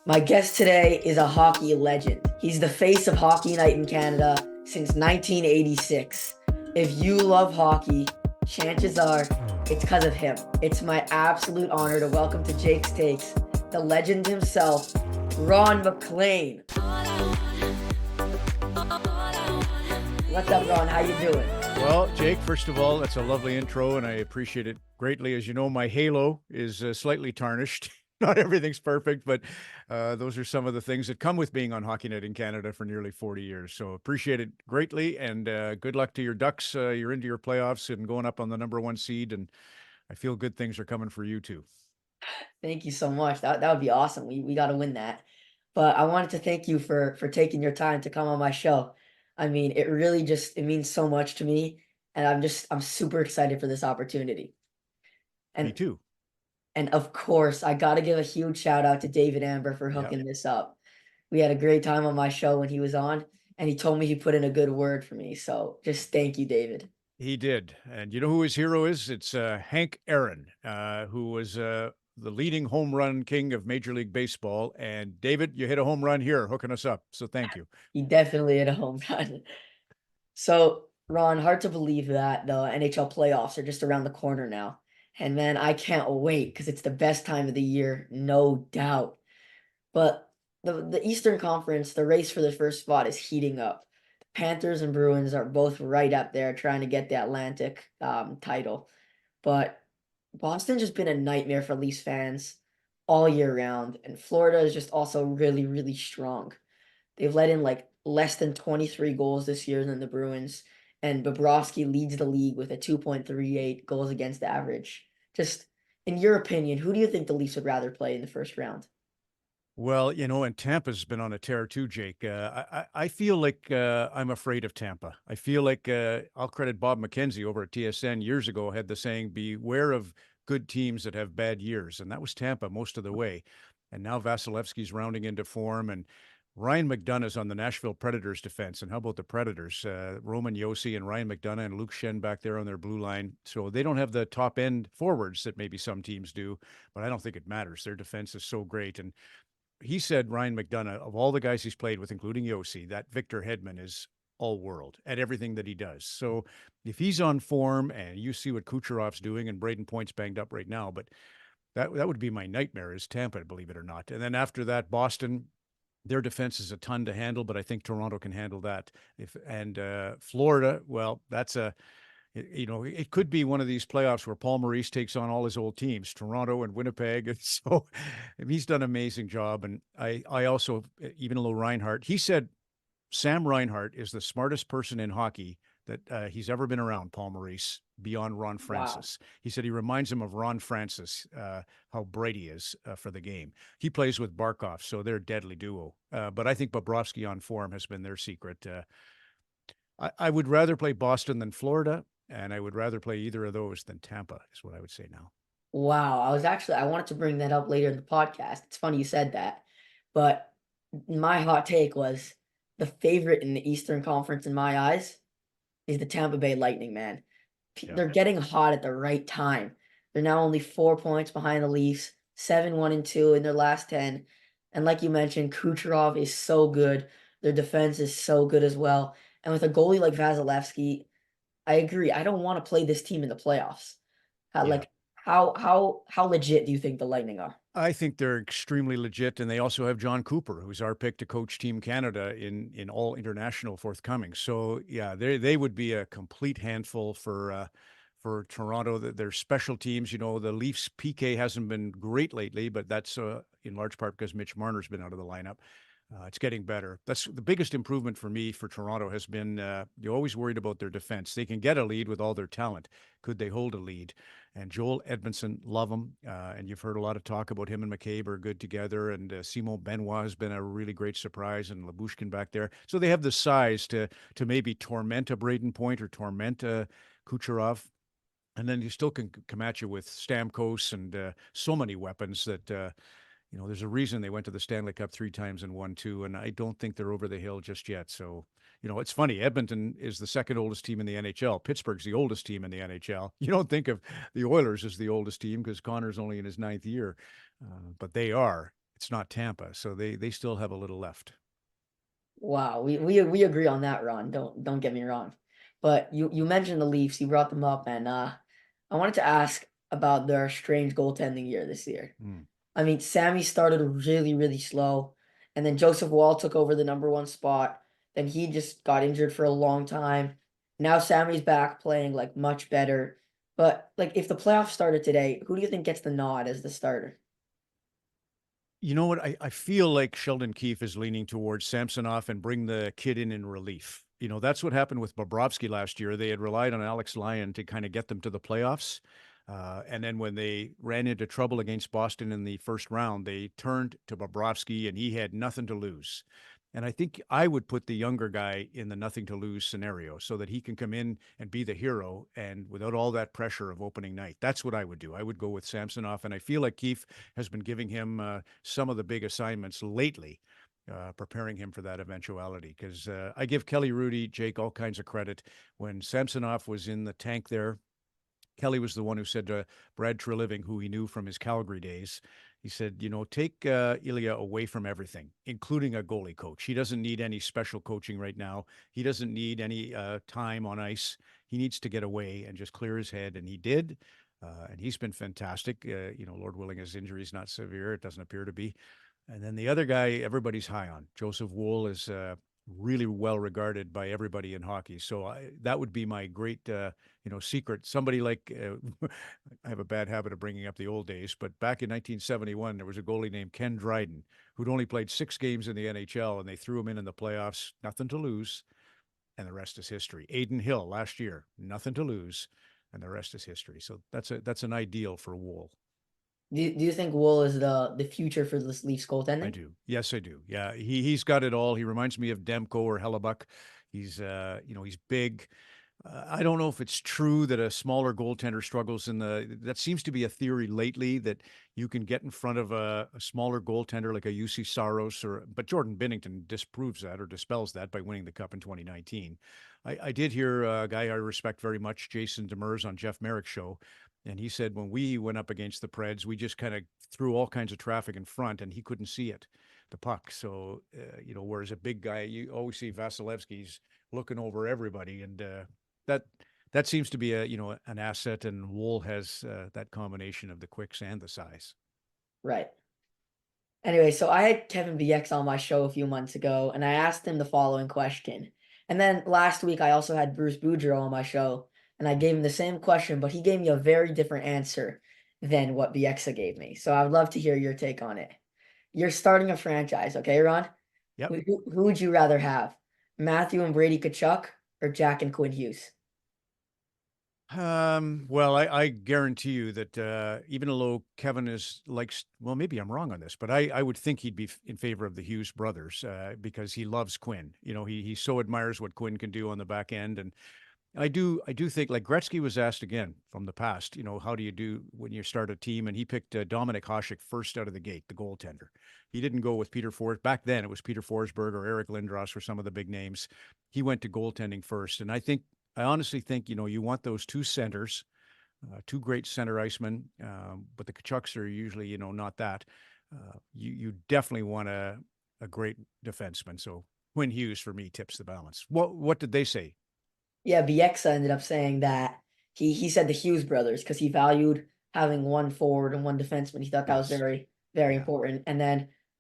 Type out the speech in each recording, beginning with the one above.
My guest today is a hockey legend. He's the face of Hockey Night in Canada since 1986. If you love hockey, chances are it's because of him. It's my absolute honor to welcome to Jake's Takes the legend himself, Ron MacLean. What's up, Ron? How you doing? Well, Jake, first of all, that's a lovely intro, and I appreciate it greatly. As you know, my halo is slightly tarnished. Not everything's perfect, but those are some of the things that come with being on Hockey Night in Canada for nearly 40 years. So appreciate it greatly, and good luck to your Ducks. You're into your playoffs and going up on the number one seed, and I feel good things are coming for you too. Thank you so much. That would be awesome. We got to win that. But I wanted to thank you for taking your time to come on my show. I mean, it really just it means so much to me, and I'm super excited for this opportunity. Me And too. and of course, I got to give a huge shout out to David Amber for Yeah, hooking this up. We had a great time on my show when he was on, and he told me he put in a good word for me. So just thank you, David. he did. And you know who his hero is? It's Hank Aaron, who was the leading home run king of Major League Baseball. And David, you hit a home run here, hooking us up. So thank you. He definitely hit a home run. So, Ron, hard to believe that the NHL playoffs are just around the corner now. And man, I can't wait because it's the best time of the year, no doubt. But the Eastern Conference, the race for the first spot is heating up. The Panthers and Bruins are both right up there trying to get the Atlantic title. But Boston's just been a nightmare for Leafs fans all year round. And Florida is just also really, really strong. They've let in like less than 23 goals this year than the Bruins, and Bobrovsky leads the league with a 2.38 goals against average. Just in your opinion, who do you think the Leafs would rather play in the first round? Well, you know, and Tampa's been on a tear too, Jake. I feel like I'm afraid of Tampa. I feel like I'll credit Bob McKenzie over at TSN years ago had the saying, beware of good teams that have bad years. And that was Tampa most of the way. And now Vasilevsky's rounding into form. And Ryan McDonough's on the Nashville Predators defense. And how about the Predators? Roman Yossi and Ryan McDonough and Luke Shen back there on their blue line. So they don't have the top end forwards that maybe some teams do, but I don't think it matters. Their defense is so great. And he said Ryan McDonough, of all the guys he's played with, including Yossi, that Victor Hedman is all world at everything that he does. So if he's on form and you see what Kucherov's doing and Braden Point's banged up right now, but that would be my nightmare is Tampa, believe it or not. And then after that, Boston, their defense is a ton to handle, but I think Toronto can handle that. If and Florida, well, that's a you know, it could be one of these playoffs where Paul Maurice takes on all his old teams, Toronto and Winnipeg. And so he's done an amazing job. And I also, even though Reinhart, he said Sam Reinhart is the smartest person in hockey that he's ever been around, Paul Maurice, beyond Ron Wow. Francis. He said he reminds him of Ron Francis, how bright he is for the game. He plays with Barkov, so they're a deadly duo. But I think Bobrovsky on form has been their secret. I would rather play Boston than Florida, and I would rather play either of those than Tampa, is what I would say now. Wow. I wanted to bring that up later in the podcast. It's funny you said that. But my hot take was the favorite in the Eastern Conference in my eyes is the Tampa Bay Lightning, man. Yeah. They're getting hot at the right time. They're now only 4 points behind the Leafs, 7-1-2 in their last 10. And like you mentioned, Kucherov is so good. Their defense is so good as well. And with a goalie like Vasilevsky, I agree. I don't want to play this team in the playoffs. Yeah. Like how legit do you think the Lightning are? I think they're extremely legit, and they also have John Cooper, who's our pick to coach Team Canada in all international forthcoming. So yeah, they would be a complete handful for Toronto. Their special teams, you know, the Leafs PK hasn't been great lately, but that's in large part because Mitch Marner's been out of the lineup. It's getting better. That's the biggest improvement for me for Toronto has been you're always worried about their defense. They can get a lead with all their talent. Could they hold a lead? And Joel Edmondson, love him. And you've heard a lot of talk about him and McCabe are good together. And Simon Benoit has been a really great surprise, and Labushkin back there. So they have the size to maybe torment a Braden Point or torment a Kucherov. And then you still can come at you with Stamkos and so many weapons that you know, there's a reason they went to the Stanley Cup three times and won two, and I don't think they're over the hill just yet. So, you know, it's funny. Edmonton is the second oldest team in the NHL. Pittsburgh's the oldest team in the NHL. You don't think of the Oilers as the oldest team because Connor's only in his ninth year, but they are. It's not Tampa, so they still have a little left. Wow, we agree on that, Ron. Don't get me wrong. But you mentioned the Leafs, you brought them up, and I wanted to ask about their strange goaltending year this year. Mm. I mean, Sammy started really, really slow, and then Joseph Wall took over the number one spot. Then he just got injured for a long time. Now Sammy's back playing like much better. But like if the playoffs started today, who do you think gets the nod as the starter? You know what? I feel like Sheldon Keefe is leaning towards Samsonov and bring the kid in relief. That's what happened with Bobrovsky last year. They had relied on Alex Lyon to kind of get them to the playoffs. And then when they ran into trouble against Boston in the first round, they turned to Bobrovsky and he had nothing to lose. And I think I would put the younger guy in the nothing to lose scenario so that he can come in and be the hero and without all that pressure of opening night. That's what I would do. I would go with Samsonov. And I feel like Keefe has been giving him some of the big assignments lately, preparing him for that eventuality. Because I give Kelly Rudy, Jake, all kinds of credit. When Samsonov was in the tank there, Kelly was the one who said to Brad Treliving, who he knew from his Calgary days, he said, take Ilya away from everything, including a goalie coach. He doesn't need any special coaching right now. He doesn't need any time on ice. He needs to get away and just clear his head. And he did. And he's been fantastic. Lord willing, his injury is not severe. It doesn't appear to be. And then the other guy, everybody's high on. Joseph Wool is really well regarded by everybody in hockey. So that would be my great, secret. Somebody like I have a bad habit of bringing up the old days, but back in 1971, there was a goalie named Ken Dryden who'd only played 6 games in the NHL, and they threw him in the playoffs, nothing to lose, and the rest is history. Aiden Hill last year, nothing to lose, and the rest is history. So that's an ideal for Wool. Do you think Wool is the future for this Leafs I goaltending? do. Yes, I do. Yeah, he's got it all. He reminds me of Demko or Hellebuck. He's he's big. I don't know if it's true that a smaller goaltender struggles in the. That seems to be a theory lately that you can get in front of a smaller goaltender like a UC Saros but Jordan Binnington disproves that or dispels that by winning the cup in 2019. I did hear a guy I respect very much, Jason Demers, on Jeff Merrick's show, and he said when we went up against the Preds, we just kind of threw all kinds of traffic in front, and he couldn't see it, the puck. So whereas a big guy, you always see Vasilevsky's looking over everybody, and that that seems to be an asset, and Wool has that combination of the quicks and the size. Right. Anyway, so I had Kevin BX on my show a few months ago, and I asked him the following question. And then last week, I also had Bruce Boudreau on my show, and I gave him the same question, but he gave me a very different answer than what BX gave me. So I would love to hear your take on it. You're starting a franchise, okay, Ron? Yep. Who would you rather have? Matthew and Brady Kachuk or Jack and Quinn Hughes? Well, I guarantee you that even though Kevin is well, maybe I'm wrong on this, but I would think he'd be in favor of the Hughes brothers because he loves Quinn. He so admires what Quinn can do on the back end, and I do think like Gretzky was asked again from the past, how do you do when you start a team? And he picked Dominik Hasek first out of the gate, the goaltender. He didn't go with Peter Forsberg. Back then, it was Peter Forsberg or Eric Lindros or some of the big names. He went to goaltending first. And I honestly think, you want those two centers, two great center icemen, but the Kachucks are usually, not that. You definitely want a great defenseman. So Quinn Hughes for me tips the balance. What did they say? Yeah, Bieksa ended up saying that he said the Hughes brothers because he valued having one forward and one defenseman. He thought that was Yes. very, very Yeah. important. And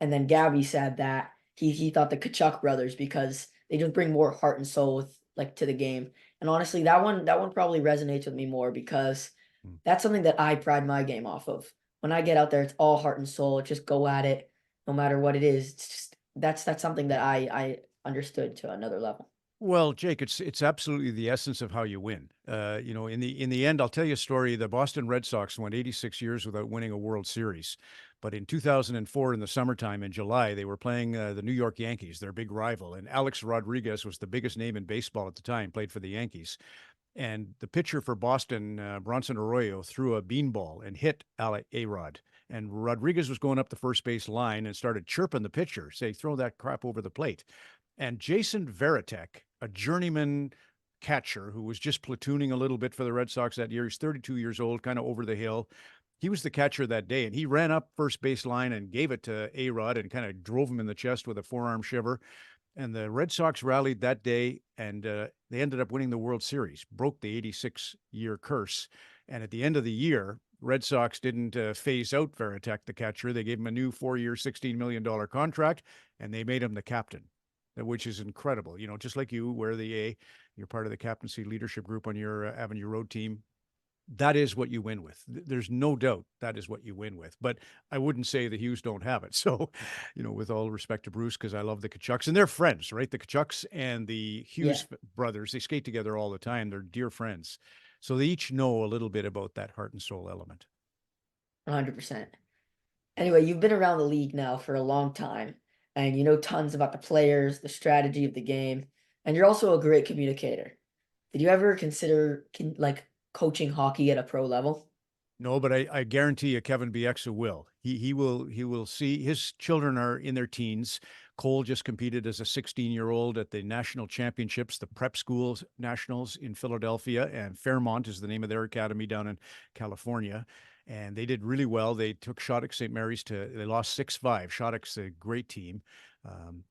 then Gabby said that he thought the Kachuk brothers because they just bring more heart and soul to the game. And honestly, that one probably resonates with me more because Mm. that's something that I pride my game off of. When I get out there, it's all heart and soul. Just go at it, no matter what it is. It's just that's something that I understood to another level. Well, Jake, it's absolutely the essence of how you win. In the end, I'll tell you a story. The Boston Red Sox went 86 years without winning a World Series, but in 2004, in the summertime, in July, they were playing the New York Yankees, their big rival, and Alex Rodriguez was the biggest name in baseball at the time. Played for the Yankees, and the pitcher for Boston, Bronson Arroyo, threw a beanball and hit A-Rod. And Rodriguez was going up the first base line and started chirping the pitcher, say, "Throw that crap over the plate." And Jason Varitek, a journeyman catcher who was just platooning a little bit for the Red Sox that year, he's 32 years old, kind of over the hill. He was the catcher that day, and he ran up first base line and gave it to A-Rod and kind of drove him in the chest with a forearm shiver. And the Red Sox rallied that day, and they ended up winning the World Series, broke the 86-year curse. And at the end of the year, Red Sox didn't phase out Veritek, the catcher. They gave him a new 4-year, $16 million contract, and they made him the captain, which is incredible. You know, just like you wear the A, you're part of the captaincy leadership group on your Avenue Road team. That is what you win with. There's no doubt that is what you win with. But I wouldn't say the Hughes don't have it. So, you know, with all respect to Bruce, because I love the Kachucks and they're friends, right? The Kachucks and the Yeah, Hughes brothers, they skate together all the time. They're dear friends. So they each know a little bit about that heart and soul element. 100%. Anyway, you've been around the league now for a long time, and you know tons about the players, the strategy of the game, and you're also a great communicator. Did you ever consider like coaching hockey at a pro level? No, but I guarantee you, Kevin Bieksa will. He will see his children are in their teens. Cole just competed as a 16-year-old at the national championships, the prep schools nationals in Philadelphia, and Fairmont is the name of their academy down in California. And they did really well. They took Shattuck St. Mary's they lost 6-5. Shattuck's a great team.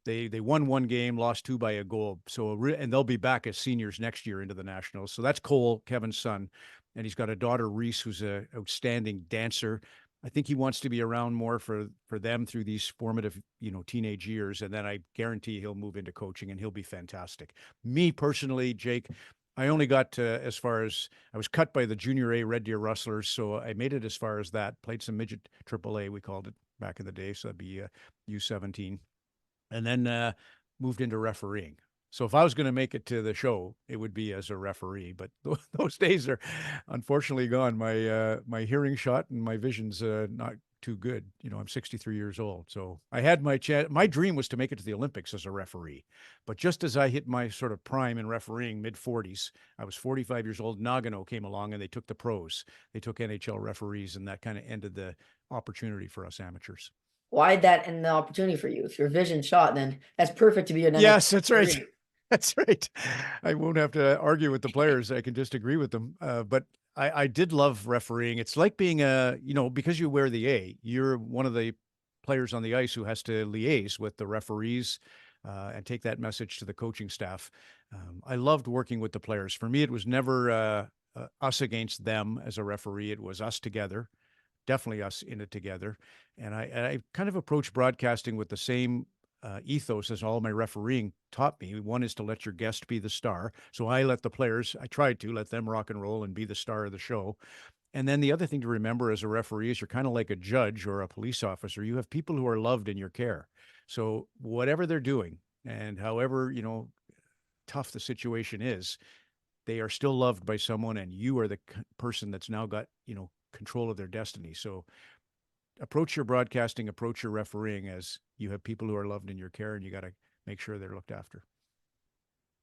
They won one game, lost two by a goal. And they'll be back as seniors next year into the nationals. So that's Cole, Kevin's son, and he's got a daughter, Reese, who's an outstanding dancer. I think he wants to be around more for them through these formative, you know, teenage years, and then I guarantee he'll move into coaching and he'll be fantastic. Me personally, Jake, I only got to as far as I was cut by the Junior A Red Deer Rustlers, so I made it as far as that. Played some midget AAA, we called it back in the day, so that'd be U17, and then moved into refereeing. So if I was going to make it to the show, it would be as a referee. But those days are unfortunately gone. My hearing shot and my vision's not too good. You know, I'm 63 years old, so I had my chance. My dream was to make it to the Olympics as a referee. But just as I hit my sort of prime in refereeing, mid 40s, I was 45 years old. Nagano came along and they took the pros. They took NHL referees, and that kind of ended the opportunity for us amateurs. Why'd that end the opportunity for you? If your vision shot, then that's perfect to be an Yes, that's NHL right. referee. That's right. I won't have to argue with the players. I can just agree with them. But I did love refereeing. It's like being you know, because you wear the A, you're one of the players on the ice who has to liaise with the referees and take that message to the coaching staff. I loved working with the players. For me, it was never us against them as a referee. It was us together, definitely us in it together. And I kind of approach broadcasting with the same ethos as all my refereeing taught me. One is to let your guest be the star. So I let the players, I tried to let them rock and roll and be the star of the show. And then the other thing to remember as a referee is you're kind of like a judge or a police officer. You have people who are loved in your care. So whatever they're doing and however, you know, tough the situation is, they are still loved by someone and you are the person that's now got, you know, control of their destiny. So approach your broadcasting, approach your refereeing as you have people who are loved in your care and you got to make sure they're looked after.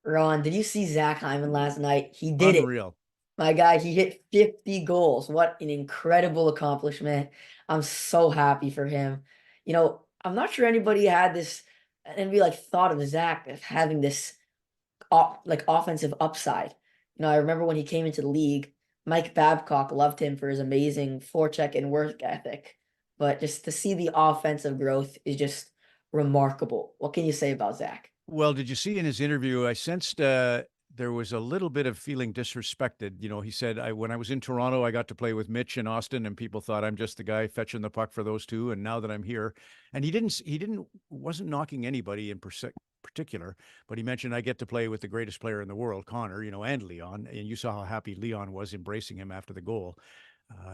Ron, did you see Zach Hyman last night? He did it. Unreal. My guy, he hit 50 goals. What an incredible accomplishment. I'm so happy for him. You know, I'm not sure anybody had this and be like thought of Zach as having this like offensive upside. You know, I remember when he came into the league, Mike Babcock loved him for his amazing forecheck and work ethic. But just to see the offensive growth is just remarkable. What can you say about Zach? Well, did you see in his interview, I sensed there was a little bit of feeling disrespected. You know, he said, when I was in Toronto, I got to play with Mitch and Austin, and people thought I'm just the guy fetching the puck for those two. And now that I'm here, and wasn't knocking anybody in particular, but he mentioned I get to play with the greatest player in the world, Connor, you know, and Leon. And you saw how happy Leon was embracing him after the goal.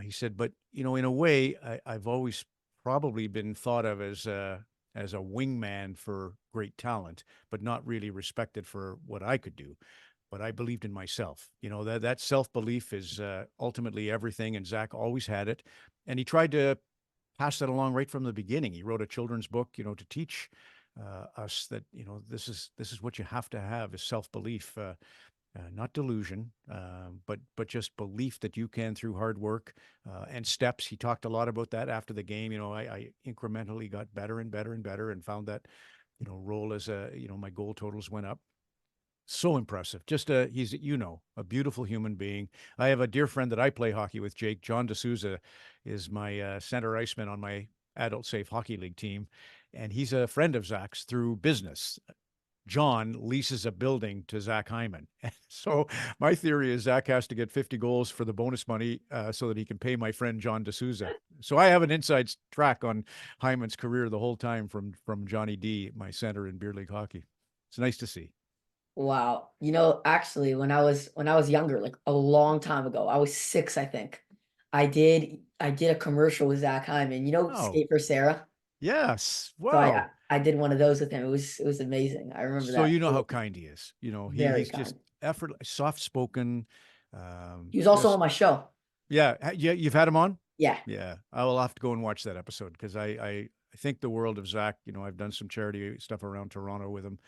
He said, but, you know, in a way, I've always probably been thought of as a wingman for great talent, but not really respected for what I could do. But I believed in myself. You know, that self belief is ultimately everything. And Zach always had it. And he tried to pass that along right from the beginning. He wrote a children's book, you know, to teach us that, you know, this is what you have to have is self belief. Not delusion, but just belief that you can through hard work and steps. He talked a lot about that after the game. You know, I incrementally got better and better and better, and found that, you know, role as a, you know, my goal totals went up. So impressive. Just he's, a beautiful human being. I have a dear friend that I play hockey with, Jake. John D'Souza is my center iceman on my adult safe hockey league team. And he's a friend of Zach's through business. John leases a building to Zach Hyman. So my theory is Zach has to get 50 goals for the bonus money so that he can pay my friend John D'Souza. So I have an inside track on Hyman's career the whole time from Johnny D, my center in beer league hockey. It's nice to see. Wow. Actually, when I was younger, like a long time ago, I was 6, I think. I did a commercial with Zach Hyman. Oh, Skate for Sarah. yes. So I Wow. I did one of those with him. It was amazing. I remember So that. you know how kind he is. Very He's just kind. soft spoken. He was also on Just my show. yeah. Yeah, you've had him on? Yeah. Yeah. I will have to go and watch that episode because I think the world of Zach. I've done some charity stuff around Toronto with him.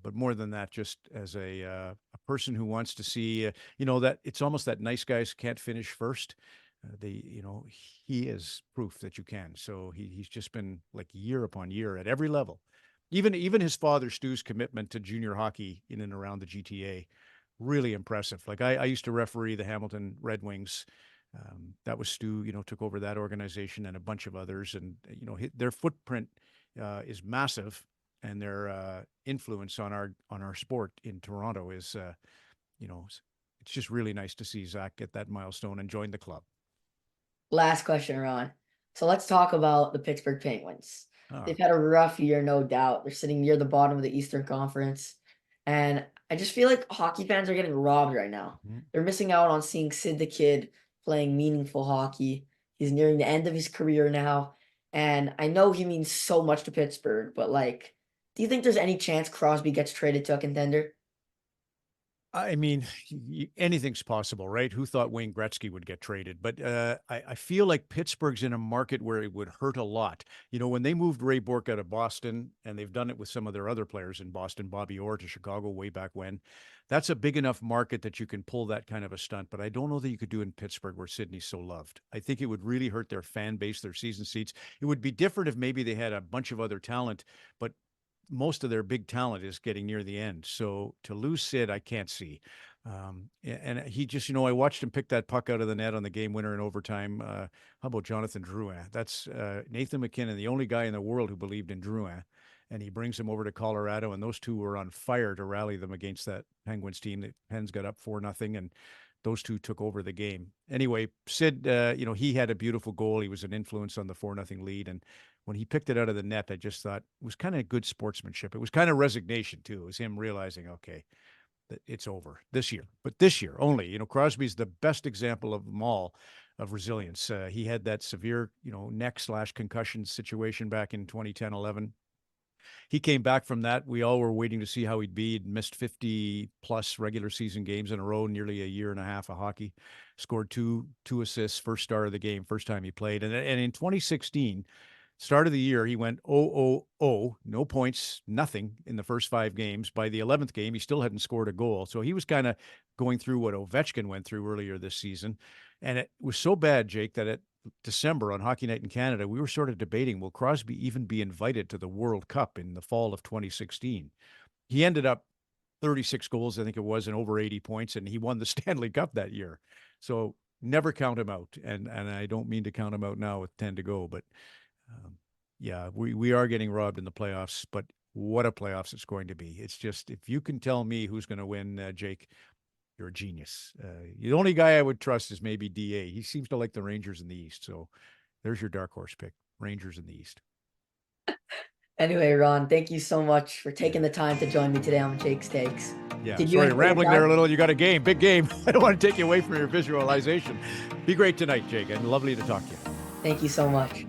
But more than that, just as a person who wants to see, that it's almost that nice guys can't finish first. He is proof that you can. So he's just been like year upon year at every level. Even his father Stu's commitment to junior hockey in and around the GTA, really impressive. Like I used to referee the Hamilton Red Wings. That was Stu. Took over that organization and a bunch of others, and their footprint is massive, and their influence on our sport in Toronto is, it's just really nice to see Zach get that milestone and join the club. Last question, Ron. So let's talk about the Pittsburgh Penguins. Ah, They've had a rough year, no doubt. They're sitting near the bottom of the Eastern Conference. And I just feel like hockey fans are getting robbed right now. mhm. They're missing out on seeing Sid the Kid playing meaningful hockey. He's nearing the end of his career now. And I know he means so much to Pittsburgh, but do you think there's any chance Crosby gets traded to a contender? I mean, anything's possible, right? Who thought Wayne Gretzky would get traded? But I feel like Pittsburgh's in a market where it would hurt a lot. When they moved Ray Bourque out of Boston, and they've done it with some of their other players in Boston, Bobby Orr to Chicago way back when, that's a big enough market that you can pull that kind of a stunt. But I don't know that you could do in Pittsburgh where Sydney's so loved. I think it would really hurt their fan base, their season seats. It would be different if maybe they had a bunch of other talent, but most of their big talent is getting near the end. So to lose Sid, I can't see. And he just, I watched him pick that puck out of the net on the game winner in overtime. How about Jonathan Drouin? That's Nathan McKinnon, the only guy in the world who believed in Drouin. And he brings him over to Colorado, and those two were on fire to rally them against that Penguins team. The Pens got up 4-0, and those two took over the game. Anyway, Sid, he had a beautiful goal. He was an influence on the 4-0 lead. And when he picked it out of the net, I just thought it was kind of good sportsmanship. It was kind of resignation, too. It was him realizing, okay, that it's over this year. But this year only. Crosby's the best example of them all of resilience. He had that severe, neck/concussion situation back in 2010-11. He came back from that. We all were waiting to see how he'd be. He'd missed 50 plus regular season games in a row, nearly a year and a half of hockey. Scored two assists, first star of the game, first time he played. And in 2016, start of the year, he went 0-0-0, no points, nothing in the first 5 games. By the 11th game, he still hadn't scored a goal. So he was kind of going through what Ovechkin went through earlier this season. And it was so bad, Jake, that at December on Hockey Night in Canada, we were sort of debating, will Crosby even be invited to the World Cup in the fall of 2016? He ended up 36 goals, I think it was, and over 80 points, and he won the Stanley Cup that year. So never count him out. And I don't mean to count him out now with 10 to go, but yeah, we are getting robbed in the playoffs, but what a playoffs it's going to be. It's just, if you can tell me who's going to win, Jake, you're a genius. The only guy I would trust is maybe DA. He seems to like the Rangers in the East. So there's your dark horse pick, Rangers in the East. Anyway, Ron, thank you so much for taking Yeah. the time to join me today on Jake's Takes. Yeah. Did you Sorry, enjoy your rambling there a time? little. You got a game, big game. I don't want to take you away from your visualization. Be great tonight, Jake, and lovely to talk to you. Thank you so much.